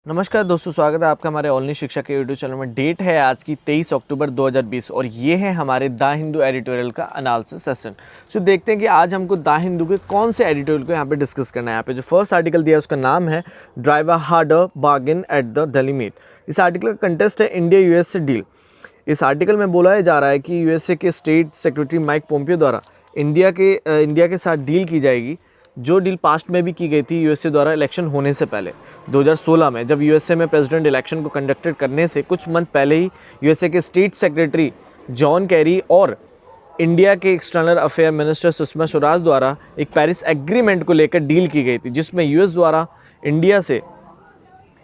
नमस्कार दोस्तों, स्वागत है आपका हमारे ऑनलाइन शिक्षा के यूट्यूब चैनल में। डेट है आज की 23 अक्टूबर 2020 और ये है हमारे द हिंदू एडिटोरियल का एनालिसिस सेशन। सो देखते हैं कि आज हमको द हिंदू के कौन से एडिटोरियल को यहाँ पे डिस्कस करना है। यहाँ पे जो फर्स्ट आर्टिकल दिया है उसका नाम है drive a harder bargain at the Delhi meet. इस आर्टिकल का कंटेस्ट है इंडिया यूएस से डील। इस आर्टिकल में बोला जा रहा है कि यूएसए के स्टेट सेक्रेटरी माइक पोम्पियो द्वारा इंडिया के साथ डील की जाएगी, जो डील पास्ट में भी की गई थी यूएसए द्वारा इलेक्शन होने से पहले 2016 में, जब यूएसए में प्रेसिडेंट इलेक्शन को कंडक्टेड करने से कुछ मंथ पहले ही यूएसए के स्टेट सेक्रेटरी जॉन कैरी और इंडिया के external affair minister Sushma Swaraj द्वारा एक पेरिस एग्रीमेंट को लेकर डील की गई थी, जिसमें यूएस द्वारा इंडिया से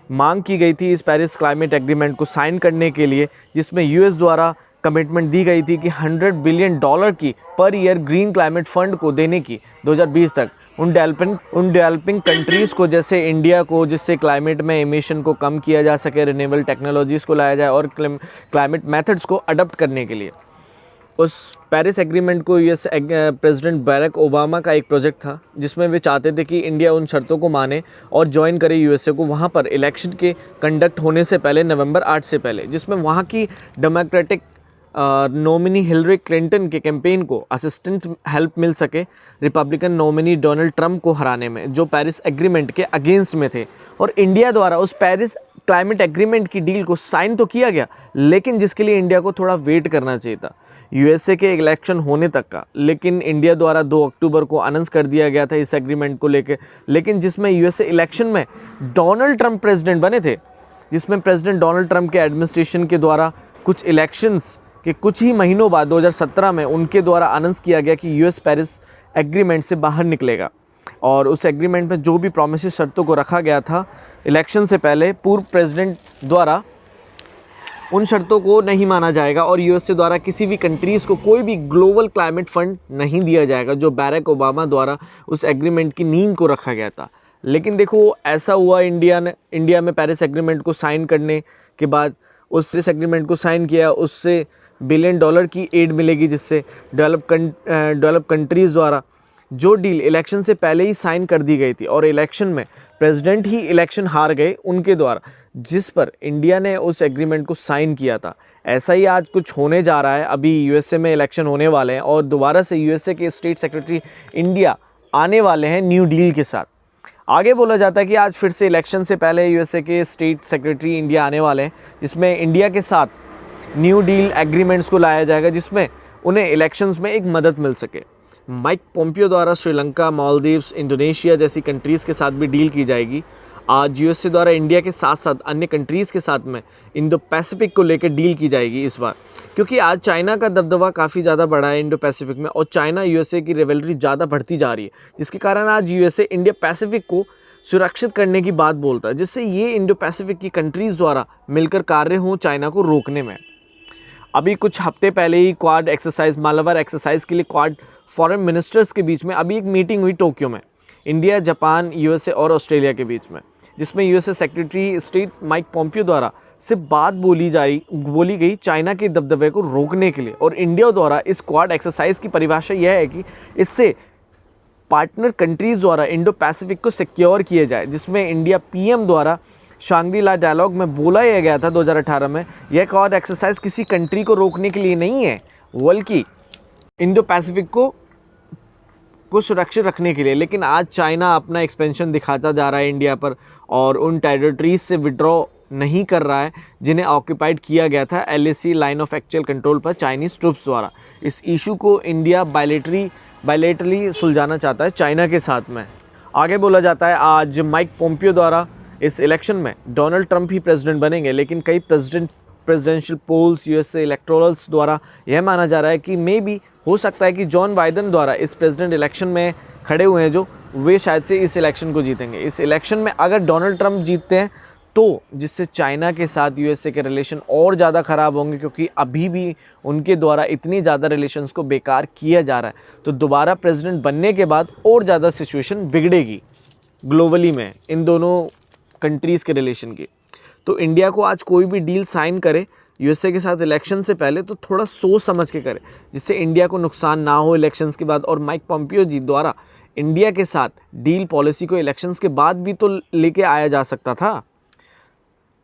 मांग की गई थी इस पेरिस क्लाइमेट एग्रीमेंट को साइन करने के लिए, जिसमें यूएस द्वारा कमिटमेंट दी गई थी कि $100 बिलियन की per year green climate fund को देने की 2020 तक उन डेवलपिंग कंट्रीज़ को, जैसे इंडिया को, जिससे क्लाइमेट में एमिशन को कम किया जा सके, रिन्यूएबल टेक्नोलॉजीज़ को लाया जाए और क्लाइमेट मेथड्स को अडॉप्ट करने के लिए। उस पेरिस एग्रीमेंट को यूएस प्रेसिडेंट बैरक ओबामा का एक प्रोजेक्ट था, जिसमें वे चाहते थे कि इंडिया उन शर्तों को माने और ज्वाइन करे यूएसए को वहाँ पर इलेक्शन के कंडक्ट होने से पहले, नवंबर 8 से पहले, जिसमें वहाँ की डेमोक्रेटिक नॉमिनी हिलरी क्लिंटन के कैंपेन को असिस्टेंट हेल्प मिल सके रिपब्लिकन नॉमिनी डोनाल्ड ट्रंप को हराने में, जो पेरिस एग्रीमेंट के अगेंस्ट में थे। और इंडिया द्वारा उस पेरिस क्लाइमेट एग्रीमेंट की डील को साइन तो किया गया, लेकिन जिसके लिए इंडिया को थोड़ा वेट करना चाहिए था यूएसए के इलेक्शन होने तक का। लेकिन इंडिया द्वारा 2 अक्टूबर को अनाउंस कर दिया गया था इस एग्रीमेंट को लेकर, लेकिन जिसमें यूएसए इलेक्शन में डोनाल्ड ट्रंप प्रेसिडेंट बने थे, जिसमें प्रेसिडेंट डोनाल्ड ट्रंप के एडमिनिस्ट्रेशन के द्वारा कुछ इलेक्शंस कि कुछ ही महीनों बाद 2017 में उनके द्वारा अनाउंस किया गया कि यूएस पेरिस एग्रीमेंट से बाहर निकलेगा। और उस एग्रीमेंट में जो भी प्रॉमिसेस शर्तों को रखा गया था इलेक्शन से पहले, पूर्व प्रेसिडेंट द्वारा उन शर्तों को नहीं माना जाएगा और यूएसए द्वारा किसी भी कंट्रीज़ को कोई भी ग्लोबल क्लाइमेट फंड नहीं दिया जाएगा, जो बैरक ओबामा द्वारा उस एग्रीमेंट की नींव को रखा गया था। लेकिन देखो, ऐसा हुआ, इंडिया में पेरिस एग्रीमेंट को साइन करने के बाद उस एग्रीमेंट को साइन किया, उससे $1 बिलियन की एड मिलेगी, जिससे डेवलप कंट्रीज़ द्वारा जो डील इलेक्शन से पहले ही साइन कर दी गई थी और इलेक्शन में प्रेसिडेंट ही इलेक्शन हार गए उनके द्वारा, जिस पर इंडिया ने उस एग्रीमेंट को साइन किया था। ऐसा ही आज कुछ होने जा रहा है। अभी यूएसए में इलेक्शन होने वाले हैं और दोबारा से यूएसए के स्टेट सेक्रेटरी इंडिया आने वाले हैं न्यू डील के साथ। आगे बोला जाता है कि आज फिर से इलेक्शन से पहले यूएसए के स्टेट सेक्रेटरी इंडिया आने वाले हैं, जिसमें इंडिया के साथ न्यू डील एग्रीमेंट्स को लाया जाएगा, जिसमें उन्हें इलेक्शंस में एक मदद मिल सके। माइक पोम्पियो द्वारा श्रीलंका, मालदीव्स, इंडोनेशिया जैसी कंट्रीज़ के साथ भी डील की जाएगी। आज यूएसए द्वारा इंडिया के साथ साथ अन्य कंट्रीज़ के साथ में इंडो पैसिफिक को लेकर डील की जाएगी इस बार, क्योंकि आज चाइना का दबदबा काफ़ी ज़्यादा बढ़ा है इंडो पैसिफिक में और चाइना यूएसए की रिवलरी ज़्यादा बढ़ती जा रही है, जिसके कारण आज यूएसए इंडिया पैसिफिक को सुरक्षित करने की बात बोलता है, जिससे ये इंडो पैसिफिक की कंट्रीज़ द्वारा मिलकर कार्य हों चाइना को रोकने में। अभी कुछ हफ्ते पहले ही क्वाड एक्सरसाइज, मालाबार एक्सरसाइज के लिए क्वाड फॉरेन मिनिस्टर्स के बीच में अभी एक मीटिंग हुई टोक्यो में, इंडिया, जापान, यूएसए और ऑस्ट्रेलिया के बीच में, जिसमें USA secretary state Mike Pompeo द्वारा सिर्फ बात बोली गई चाइना के दबदबे को रोकने के लिए। और इंडिया द्वारा इस क्वाड एक्सरसाइज की परिभाषा यह है कि इससे पार्टनर कंट्रीज़ द्वारा इंडो पैसिफिक को सिक्योर किया जाए, जिसमें इंडिया पीएम द्वारा शांग्री-ला डायलॉग में बोला यह गया था 2018 में, यह क्वाड एक्सरसाइज किसी कंट्री को रोकने के लिए नहीं है, बल्कि इंडो पैसिफिक को सुरक्षित रखने के लिए। लेकिन आज चाइना अपना एक्सपेंशन दिखाता जा रहा है इंडिया पर और उन टेरिटरीज से विड्रॉ नहीं कर रहा है जिन्हें ऑक्यूपाइड किया गया था LAC, line of actual control पर, चाइनीज़ ट्रूप्स द्वारा। इस इशू को इंडिया बायलेटरली सुलझाना चाहता है चाइना के साथ में। आगे बोला जाता है आज माइक पोम्पियो द्वारा इस इलेक्शन में डोनाल्ड ट्रंप ही प्रेसिडेंट बनेंगे, लेकिन कई प्रेसिडेंशियल पोल्स, यूएसए इलेक्टोरल्स द्वारा यह माना जा रहा है कि मे बी हो सकता है कि जॉन बाइडेन द्वारा इस प्रेसिडेंट इलेक्शन में खड़े हुए हैं जो, वे शायद से इस इलेक्शन को जीतेंगे। इस इलेक्शन में अगर डोनाल्ड ट्रंप जीतते हैं तो जिससे चाइना के साथ यूएसए के रिलेशन और ज़्यादा ख़राब होंगे, क्योंकि अभी भी उनके द्वारा इतनी ज़्यादा रिलेशंस को बेकार किया जा रहा है। तो दोबारा प्रेसिडेंट बनने के बाद और ज़्यादा सिचुएशन बिगड़ेगी ग्लोबली में इन दोनों कंट्रीज़ के रिलेशन की। तो इंडिया को आज कोई भी डील साइन करे यूएसए के साथ इलेक्शन से पहले तो थोड़ा सोच समझ के करे, जिससे इंडिया को नुकसान ना हो इलेक्शंस के बाद। और माइक पोम्पियो जी द्वारा इंडिया के साथ डील पॉलिसी को इलेक्शंस के बाद भी तो लेके आया जा सकता था।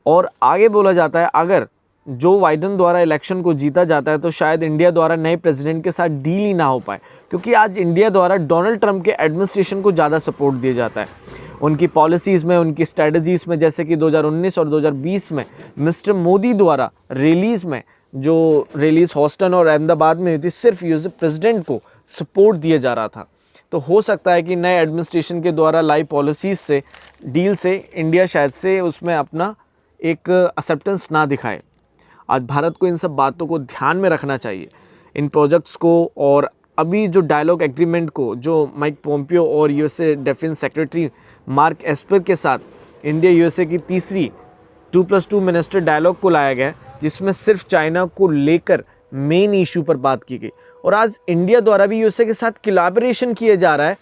और आगे बोला जाता है अगर जो बाइडन द्वारा इलेक्शन को जीता जाता है तो शायद इंडिया द्वारा नए प्रेसिडेंट के साथ डील ही ना हो पाए, क्योंकि आज इंडिया द्वारा डोनाल्ड ट्रंप के एडमिनिस्ट्रेशन को ज़्यादा सपोर्ट दिया जाता है उनकी पॉलिसीज़ में, उनकी स्ट्रेटजीज़ में। जैसे कि 2019 और 2020 में मिस्टर मोदी द्वारा रैलीज़ में, जो रैलीज़ हॉस्टन और अहमदाबाद में हुई थी, सिर्फ यूएस प्रेसिडेंट को सपोर्ट दिया जा रहा था। तो हो सकता है कि नए एडमिनिस्ट्रेशन के द्वारा लाई पॉलिसीज़ से, डील से इंडिया शायद से उसमें अपना एक एक्सेप्टेंस ना दिखाए। आज भारत को इन सब बातों को ध्यान में रखना चाहिए, इन प्रोजेक्ट्स को। और अभी जो डायलॉग एग्रीमेंट को जो माइक पोम्पियो और USA defence secretary mark Esper के साथ इंडिया यूएसए की तीसरी 2+2 मिनिस्टर डायलॉग को लाया गया, जिसमें सिर्फ चाइना को लेकर मेन इशू पर बात की गई। और आज इंडिया द्वारा भी यूएसए के साथ कोलैबोरेशन किया जा रहा है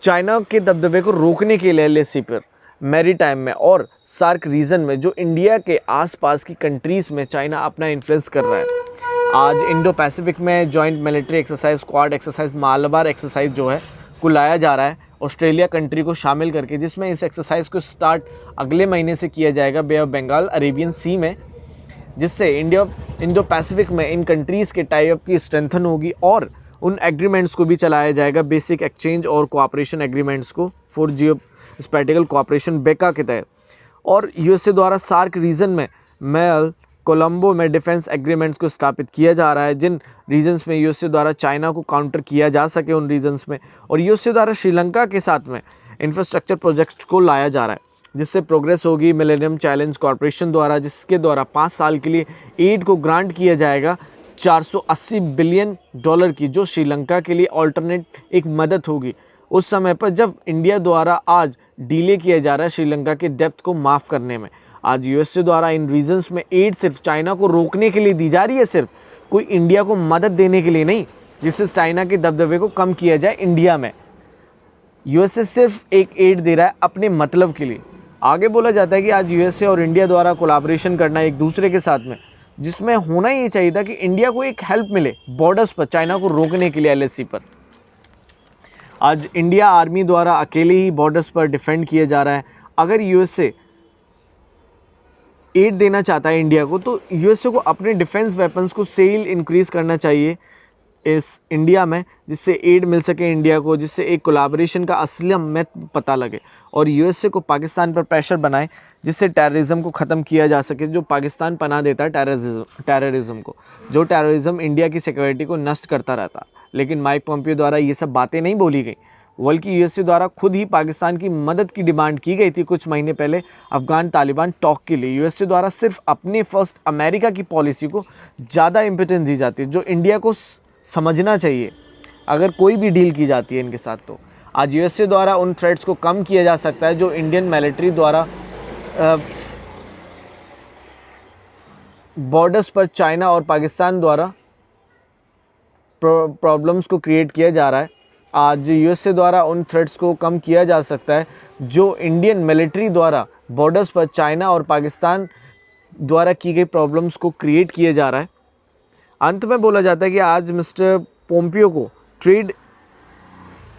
चाइना के दबदबे को रोकने के लिए एलएसी पर, मैरीटाइम में और सार्क रीजन में, जो इंडिया के आसपास की कंट्रीज़ में चाइना अपना इन्फ्लुएंस कर रहा है। आज इंडो पैसिफिक में joint military exercise, quad exercise, Malabar exercise जो है को लाया जा रहा है ऑस्ट्रेलिया कंट्री को शामिल करके, जिसमें इस एक्सरसाइज को स्टार्ट अगले महीने से किया जाएगा बे ऑफ बंगाल, अरेबियन सी में, जिससे इंडो पैसिफिक में इन कंट्रीज़ के टाई अप की स्ट्रेंथन होगी और उन एग्रीमेंट्स को भी चलाया जाएगा, बेसिक एक्सचेंज और कोऑपरेशन एग्रीमेंट्स को फॉर जियो स्पेटिकल कोऑपरेशन बेका के तहत। और यूएसए द्वारा सार्क रीजन में मैल कोलंबो में डिफेंस एग्रीमेंट्स को स्थापित किया जा रहा है, जिन रीजन्स में यूएसए द्वारा चाइना को काउंटर किया जा सके उन रीजन्स में। और यूएसए द्वारा श्रीलंका के साथ में इंफ्रास्ट्रक्चर प्रोजेक्ट्स को लाया जा रहा है, जिससे प्रोग्रेस होगी मिलेनियम चैलेंज कॉरपोरेशन द्वारा, जिसके द्वारा 5 साल के लिए एड को ग्रांट किया जाएगा $480 बिलियन की, जो श्रीलंका के लिए ऑल्टरनेट एक मदद होगी उस समय पर जब इंडिया द्वारा आज डिले किया जा रहा है श्रीलंका के डेब्ट को माफ़ करने में। आज यूएसए द्वारा इन रीजन्स में एड सिर्फ चाइना को रोकने के लिए दी जा रही है, सिर्फ कोई इंडिया को मदद देने के लिए नहीं, जिससे चाइना के दबदबे को कम किया जाए इंडिया में। यूएसए सिर्फ एक एड दे रहा है अपने मतलब के लिए। आगे बोला जाता है कि आज यूएसए और इंडिया द्वारा कोलैबोरेशन करना एक दूसरे के साथ में, जिसमें होना ये चाहिए था कि इंडिया को एक हेल्प मिले बॉर्डर्स पर चाइना को रोकने के लिए एलएसी पर। आज इंडिया आर्मी द्वारा अकेले ही बॉर्डर्स पर डिफेंड किया जा रहा है। अगर यूएसए एड देना चाहता है इंडिया को, तो यूएसए को अपने डिफेंस वेपन्स को सेल इंक्रीज करना चाहिए इस इंडिया में, जिससे एड मिल सके इंडिया को, जिससे एक कोलैबोरेशन का असली महत्व पता लगे और यूएसए को पाकिस्तान पर प्रेशर बनाए, जिससे टेररिज्म को ख़त्म किया जा सके, जो पाकिस्तान पनाह देता है टेररिज्म को, जो टेररिज्म इंडिया की सिक्योरिटी को नष्ट करता रहता। लेकिन माइक पोम्पियो द्वारा ये सब बातें नहीं बोली गई, बल्कि यूएसए द्वारा खुद ही पाकिस्तान की मदद की डिमांड की गई थी कुछ महीने पहले अफगान तालिबान टॉक के लिए। यूएसए द्वारा सिर्फ अपने फर्स्ट अमेरिका की पॉलिसी को ज़्यादा इम्पोर्टेंस दी जाती है, जो इंडिया को समझना चाहिए अगर कोई भी डील की जाती है इनके साथ। तो आज यूएसए द्वारा उन थ्रेट्स को कम किया जा सकता है जो इंडियन मिलिट्री द्वारा बॉर्डर्स पर चाइना और पाकिस्तान द्वारा प्रॉब्लम्स को क्रिएट किया जा रहा है। आज यूएसए द्वारा उन थ्रेट्स को कम किया जा सकता है जो इंडियन मिलिट्री द्वारा बॉर्डर्स पर चाइना और पाकिस्तान द्वारा की गई प्रॉब्लम्स को क्रिएट किया जा रहा है। अंत में बोला जाता है कि आज मिस्टर पोम्पियो को ट्रेड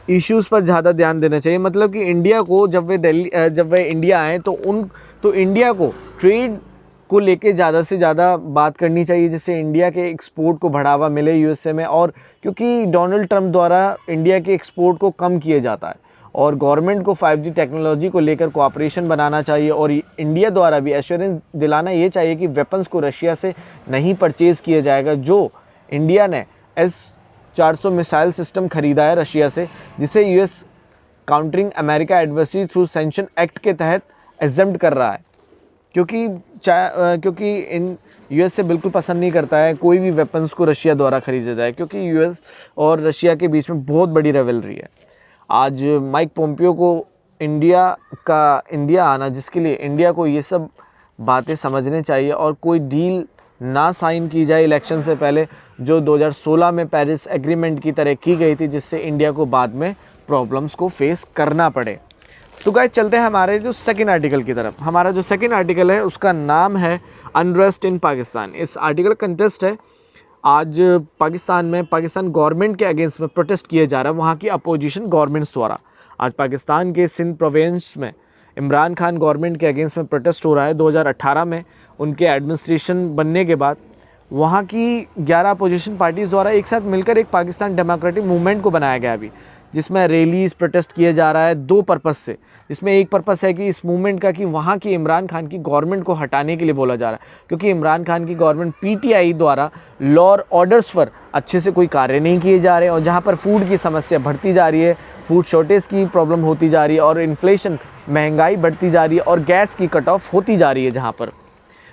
इश्यूज़ पर ज़्यादा ध्यान देना चाहिए, मतलब कि इंडिया को जब वे इंडिया आए तो इंडिया को ट्रेड को लेके ज़्यादा से ज़्यादा बात करनी चाहिए, जिससे इंडिया के एक्सपोर्ट को बढ़ावा मिले यूएसए में। और क्योंकि डोनाल्ड ट्रंप द्वारा इंडिया के एक्सपोर्ट को कम किया जाता है और गवर्नमेंट को 5G टेक्नोलॉजी को लेकर कोऑपरेशन बनाना चाहिए और इंडिया द्वारा भी एश्योरेंस दिलाना ये चाहिए कि वेपन्स को रशिया से नहीं परचेज़ किया जाएगा, जो इंडिया ने S-400 मिसाइल सिस्टम खरीदा है रशिया से, जिसे US countering America adversary through sanction act के तहत एग्जम्प्ट कर रहा है, क्योंकि इन यूएस से बिल्कुल पसंद नहीं करता है कोई भी वेपन्स को रशिया द्वारा खरीदा जाए, क्योंकि यूएस और रशिया के बीच में बहुत बड़ी रेवलरी है। आज माइक पोम्पियो को इंडिया आना, जिसके लिए इंडिया को ये सब बातें समझने चाहिए और कोई डील ना साइन की जाए इलेक्शन से पहले, जो 2016 में पेरिस एग्रीमेंट की तरह की गई थी, जिससे इंडिया को बाद में प्रॉब्लम्स को फेस करना पड़े। तो गाइस चलते हैं हमारे जो सेकंड आर्टिकल की तरफ। हमारा जो सेकंड आर्टिकल है उसका नाम है अनरेस्ट इन पाकिस्तान। इस आर्टिकल कंटेस्ट है आज पाकिस्तान में, पाकिस्तान गवर्नमेंट के अगेंस्ट में प्रोटेस्ट किया जा रहा है वहाँ की अपोजिशन गवर्नमेंट्स द्वारा। आज पाकिस्तान के सिंध प्रोविंस में इमरान खान गवर्नमेंट के अगेंस्ट में प्रोटेस्ट हो रहा है। 2018 में उनके एडमिनिस्ट्रेशन बनने के बाद वहाँ की 11 अपोजिशन पार्टीज़ द्वारा एक साथ मिलकर एक पाकिस्तान डेमोक्रेटिक मूवमेंट को बनाया गया अभी, जिसमें रैलीज प्रोटेस्ट किया जा रहा है 2 पर्पस से। इसमें एक पर्पस है कि इस मूवमेंट का कि वहाँ की इमरान खान की गवर्नमेंट को हटाने के लिए बोला जा रहा है, क्योंकि इमरान खान की गवर्नमेंट पीटीआई द्वारा लॉ और ऑर्डर्स पर अच्छे से कोई कार्य नहीं किए जा रहे हैं, और जहाँ पर फूड की समस्या बढ़ती जा रही है, फूड शॉर्टेज की प्रॉब्लम होती जा रही है, और इन्फ्लेशन महंगाई बढ़ती जा रही है, और गैस की कट ऑफ होती जा रही है, जहाँ पर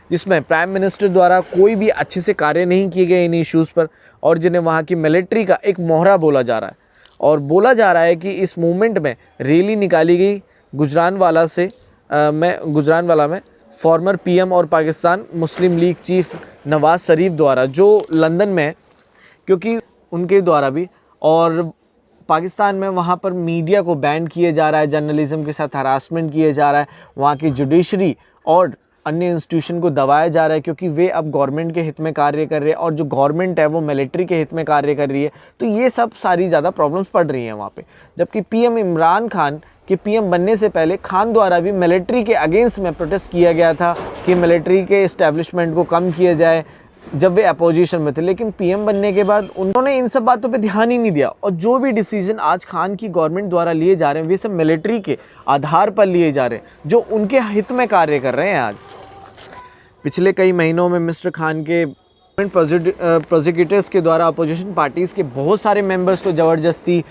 जिसमें प्राइम मिनिस्टर द्वारा कोई भी अच्छे से कार्य नहीं किए गए इन इश्यूज़ पर, और जिन्हें वहाँ की मिलिट्री का एक मोहरा बोला जा रहा है। और बोला जा रहा है कि इस मूवमेंट में रैली निकाली गई गुजरानवाला में फॉर्मर पीएम और पाकिस्तान मुस्लिम लीग चीफ नवाज़ शरीफ द्वारा, जो लंदन में है, क्योंकि उनके द्वारा भी, और पाकिस्तान में वहाँ पर मीडिया को बैन किया जा रहा है, जर्नलिज्म के साथ हरासमेंट किया जा रहा है, वहाँ की जुडिशरी और अन्य इंस्टीट्यूशन को दबाया जा रहा है, क्योंकि वे अब गवर्नमेंट के हित में कार्य कर रहे हैं, और जो गवर्नमेंट है वो मिलिट्री के हित में कार्य कर रही है। तो ये सब सारी ज़्यादा प्रॉब्लम्स पड़ रही हैं वहाँ पे। जबकि पीएम इमरान खान के पीएम बनने से पहले खान द्वारा भी मिलिट्री के अगेंस्ट में प्रोटेस्ट किया गया था कि मिलिट्री के इस्टेब्लिशमेंट को कम किया जाए, जब वे अपोजिशन में थे। लेकिन पीएम बनने के बाद उन्होंने इन सब बातों पे ध्यान ही नहीं दिया, और जो भी डिसीजन आज खान की गवर्नमेंट द्वारा लिए जा रहे हैं वे सब मिलिट्री के आधार पर लिए जा रहे हैं, जो उनके हित में कार्य कर रहे हैं। आज पिछले कई महीनों में मिस्टर खान के प्रोसिक्यूटर्स के द्वारा अपोजिशन पार्टीज़ के बहुत सारे मेंबर्स को ज़बरदस्ती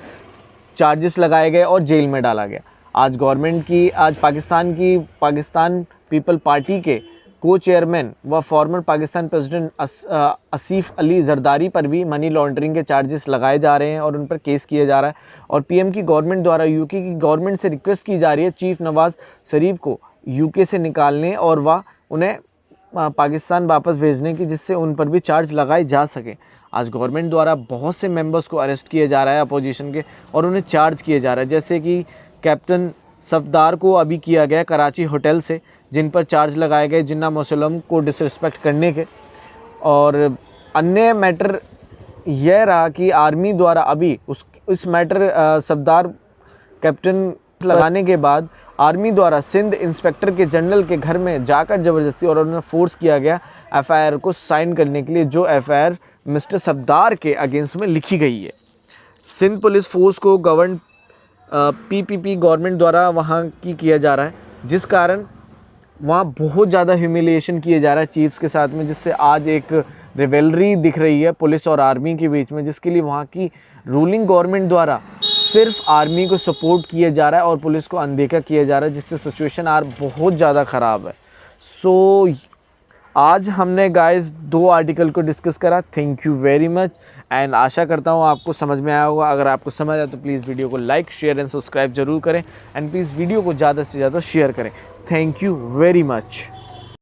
चार्जेस लगाए गए और जेल में डाला गया। आज पाकिस्तान पीपल पार्टी के को चेयरमैन व फॉर्मर पाकिस्तान प्रेसिडेंट आसिफ अली जरदारी पर भी मनी लॉन्ड्रिंग के चार्जेस लगाए जा रहे हैं और उन पर केस किया जा रहा है। और पीएम की गवर्नमेंट द्वारा यूके की गवर्नमेंट से रिक्वेस्ट की जा रही है चीफ नवाज़ शरीफ को यूके से निकालने और वह उन्हें पाकिस्तान वापस भेजने की, जिससे उन पर भी चार्ज लगाए जा सके। आज गवर्नमेंट द्वारा बहुत से मेंबर्स को अरेस्ट किया जा रहा है अपोजिशन के, और उन्हें चार्ज किया जा रहा है, जैसे कि कैप्टन सफदार को अभी किया गया कराची होटल से, जिन पर चार्ज लगाए गए जिन्ना मुसलम को डिसरिस्पेक्ट करने के। और अन्य मैटर यह रहा कि आर्मी द्वारा अभी इस मैटर सफदार कैप्टन लगाने के बाद आर्मी द्वारा सिंध इंस्पेक्टर के जनरल के घर में जाकर ज़बरदस्ती और उन्हें फोर्स किया गया एफआईआर को साइन करने के लिए, जो एफआईआर मिस्टर सफदार के अगेंस्ट में लिखी गई है। सिंध पुलिस फोर्स को पीपीपी गवर्नमेंट द्वारा वहाँ की किया जा रहा है, जिस कारण वहाँ बहुत ज़्यादा ह्यूमिलिएशन किया जा रहा है चीफ्स के साथ में, जिससे आज एक रिवेलरी दिख रही है पुलिस और आर्मी के बीच में, जिसके लिए वहाँ की रूलिंग गवर्नमेंट द्वारा सिर्फ आर्मी को सपोर्ट किया जा रहा है और पुलिस को अनदेखा किया जा रहा है, जिससे सिचुएशन बहुत ज़्यादा ख़राब है। सो आज हमने गाइस 2 आर्टिकल को डिस्कस करा। Thank you very much, and आशा करता हूँ आपको समझ में आया होगा। अगर आपको समझ आया तो प्लीज़ वीडियो को लाइक शेयर एंड सब्सक्राइब जरूर करें, एंड प्लीज़ वीडियो को ज़्यादा से ज़्यादा शेयर करें। Thank you very much.